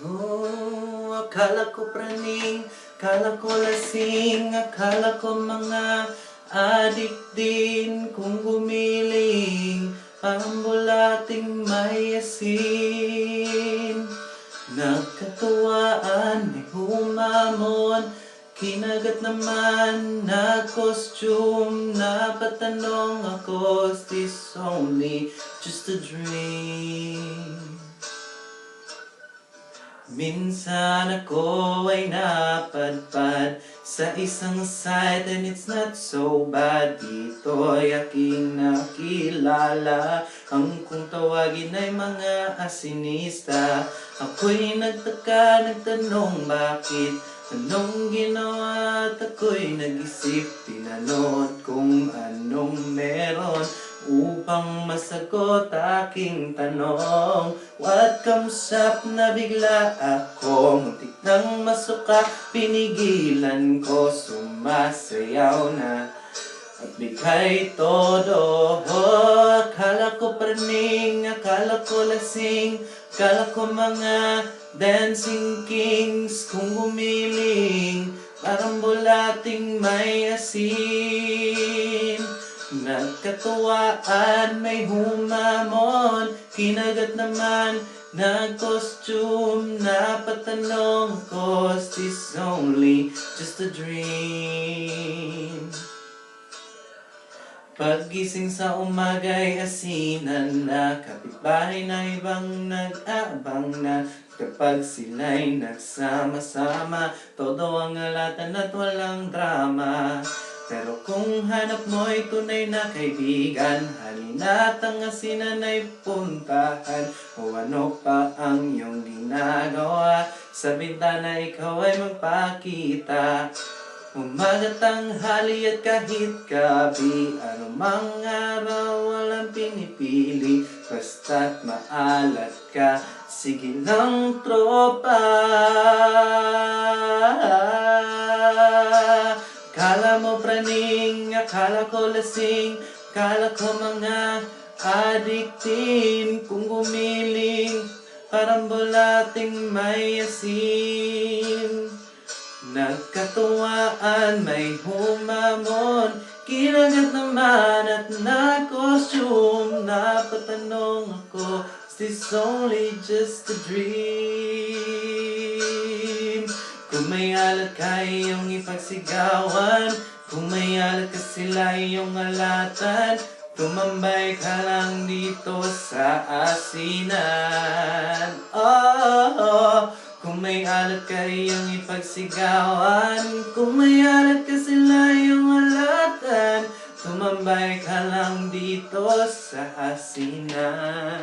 Oh, akala ko praning, akala ko lasing, akala ko mga adik din kung gumiling, parang bulating may asin. Nagkatuwaan, may humamon, kinagat naman na costume, napatanong ako, is this only just a dream? Minsan ako ay napadpad sa isang site and it's not so bad. Dito'y aking nakilala, ang kung tawagin ay mga asinista. Ako'y nagtaka, nagtanong bakit, anong ginawa at ako'y nag-isip, tinanong kung anong meron upang masagot aking tanong. What comes up na bigla ako, muntik nang masuka, pinigilan ko, sumasayaw na at bigay todo. Akala ko praning, akala ko lasing, akala ko mga dancing kings kung gumiling, parang bulating may asin. Nagkatuwaan, may humamon, kinagat naman na costume, napatanong ko, is this only just a dream? Paggising sa umaga'y asinan na, kapitbahay na ibang nag-aabang na, kapag sila'y nagsama-sama, todo ang alatan at walang drama. Pero kung hanap mo'y tunay na kaibigan, halina't ang asinan ay puntahan. O ano pa ang iyong ginagawa, sa bintana ikaw ay magpakita. Umaga, tanghali at kahit gabi, anumang araw walang pinipili, basta't maalat ka, sige lang tropa. Akala mo praning, akala ko lasing, akala ko mga adiktin kung gumiling, parang bulating may asin. Nagkatuwaan, may humamon, kinagat naman at na-costume, napatanong ako, is this only just a dream? Kung may alat ka iyong ipagsigawan, kung may alat ka sila iyong alatan, tumambay ka lang dito sa asinan. Kung may alat ka iyong ipagsigawan, kung may alat ka sila iyong alatan, tumambay ka lang dito sa asinan.